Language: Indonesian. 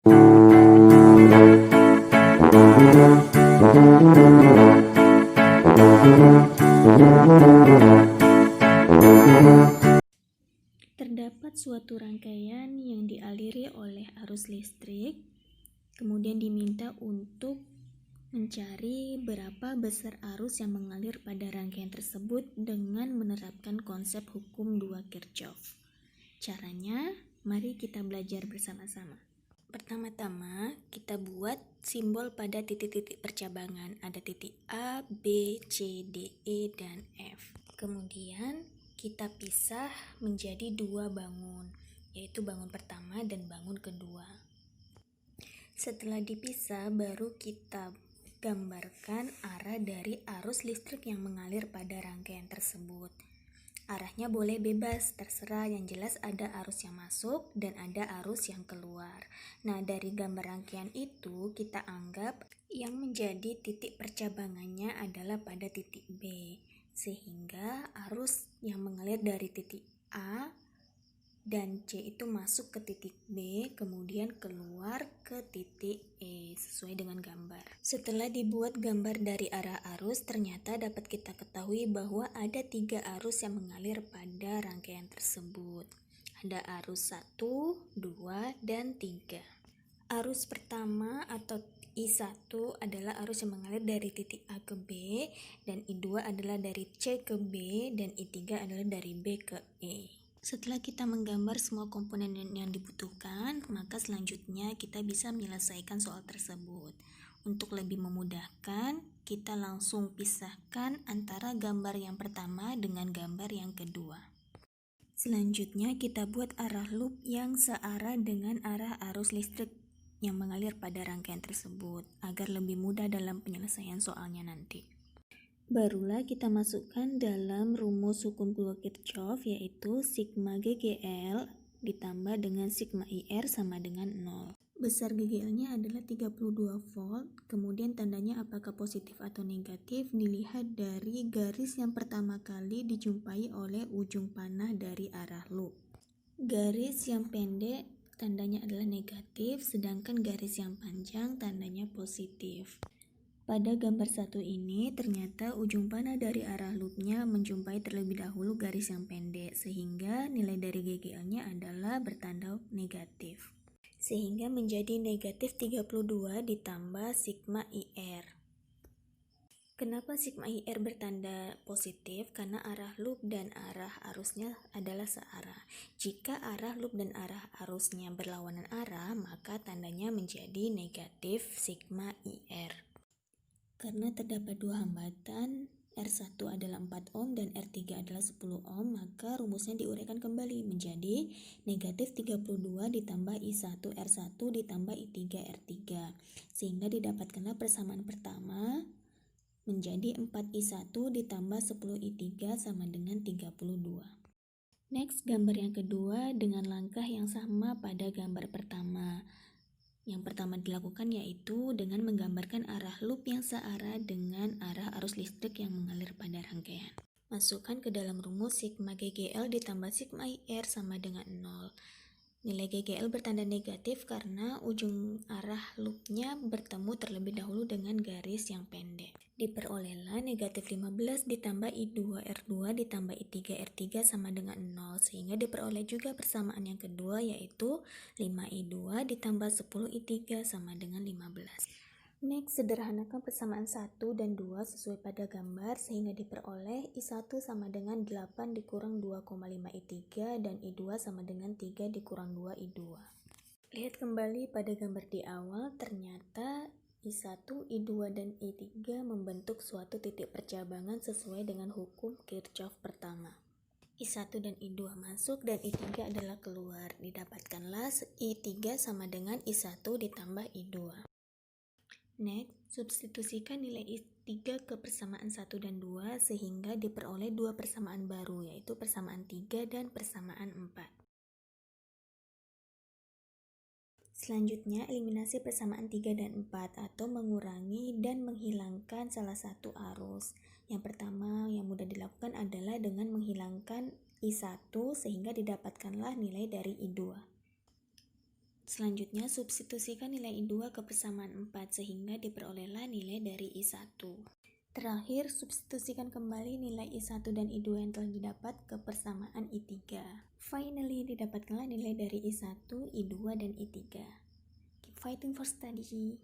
Terdapat suatu rangkaian yang dialiri oleh arus listrik, kemudian diminta untuk mencari berapa besar arus yang mengalir pada rangkaian tersebut dengan menerapkan konsep hukum 2 Kirchhoff. Caranya, mari kita belajar bersama-sama. Pertama-tama, kita buat simbol pada titik-titik percabangan. Ada titik A, B, C, D, E, dan F. Kemudian, kita pisah menjadi 2 bangun, yaitu bangun pertama dan bangun kedua. Setelah dipisah, baru kita gambarkan arah dari arus listrik yang mengalir pada rangkaian tersebut. Arahnya boleh bebas, terserah, yang jelas ada arus yang masuk dan ada arus yang keluar. Nah, dari gambar rangkaian itu kita anggap yang menjadi titik percabangannya adalah pada titik B, sehingga arus yang mengalir dari titik A dan C itu masuk ke titik B, kemudian keluar ke titik E sesuai dengan gambar. Setelah dibuat gambar dari arah arus, ternyata dapat kita ketahui bahwa ada 3 arus yang mengalir pada rangkaian tersebut. Ada arus 1, 2, dan 3. Arus pertama atau I1 adalah arus yang mengalir dari titik A ke B, dan I2 adalah dari C ke B, dan I3 adalah dari B ke E. Setelah kita menggambar semua komponen yang dibutuhkan, maka selanjutnya kita bisa menyelesaikan soal tersebut. Untuk lebih memudahkan, kita langsung pisahkan antara gambar yang pertama dengan gambar yang kedua. Selanjutnya kita buat arah loop yang searah dengan arah arus listrik yang mengalir pada rangkaian tersebut, agar lebih mudah dalam penyelesaian soalnya nanti. Barulah kita masukkan dalam rumus hukum 2 Kirchhoff, yaitu sigma GGL ditambah dengan sigma IR sama dengan 0. Besar GGL-nya adalah 32 volt, kemudian tandanya apakah positif atau negatif dilihat dari garis yang pertama kali dijumpai oleh ujung panah dari arah loop. Garis yang pendek tandanya adalah negatif, sedangkan garis yang panjang tandanya positif. Pada gambar 1 ini, ternyata ujung panah dari arah loopnya menjumpai terlebih dahulu garis yang pendek, sehingga nilai dari GGL-nya adalah bertanda negatif. Sehingga menjadi negatif 32 ditambah sigma IR. Kenapa sigma IR bertanda positif? Karena arah loop dan arah arusnya adalah searah. Jika arah loop dan arah arusnya berlawanan arah, maka tandanya menjadi negatif sigma IR. Karena terdapat 2 hambatan, R1 adalah 4 ohm dan R3 adalah 10 ohm, maka rumusnya diuraikan kembali menjadi negatif 32 ditambah I1 R1 ditambah I3 R3, sehingga didapatkanlah persamaan pertama menjadi 4I1 ditambah 10I3 sama dengan 32. Next, gambar yang kedua dengan langkah yang sama pada gambar pertama. Yang pertama dilakukan yaitu dengan menggambarkan arah loop yang searah dengan arah arus listrik yang mengalir pada rangkaian. Masukkan ke dalam rumus sigma GGL ditambah sigma IR sama dengan 0. Nilai GGL bertanda negatif karena ujung arah loopnya bertemu terlebih dahulu dengan garis yang pendek. Diperolehlah negatif 15 ditambah I2 R2 ditambah I3 R3 sama dengan 0, sehingga diperoleh juga persamaan yang kedua yaitu 5I2 ditambah 10I3 sama dengan 15. Next, sederhanakan persamaan 1 dan 2 sesuai pada gambar sehingga diperoleh I1 sama dengan 8 dikurang 2,5 I3 dan I2 sama dengan 3 dikurang 2 I2. Lihat kembali pada gambar di awal, ternyata I1, I2, dan I3 membentuk suatu titik percabangan sesuai dengan hukum Kirchhoff pertama. I1 dan I2 masuk dan I3 adalah keluar. Didapatkanlah I3 sama dengan I1 ditambah I2. Next, substitusikan nilai I3 ke persamaan 1 dan 2 sehingga diperoleh 2 persamaan baru, yaitu persamaan 3 dan persamaan 4. Selanjutnya, eliminasi persamaan 3 dan 4 atau mengurangi dan menghilangkan salah satu arus. Yang pertama yang mudah dilakukan adalah dengan menghilangkan I1 sehingga didapatkanlah nilai dari I2. Selanjutnya, substitusikan nilai I2 ke persamaan 4 sehingga diperolehlah nilai dari I1. Terakhir, substitusikan kembali nilai I1 dan I2 yang telah didapat ke persamaan I3. Finally, didapatkanlah nilai dari I1, I2, dan I3. Keep fighting for study.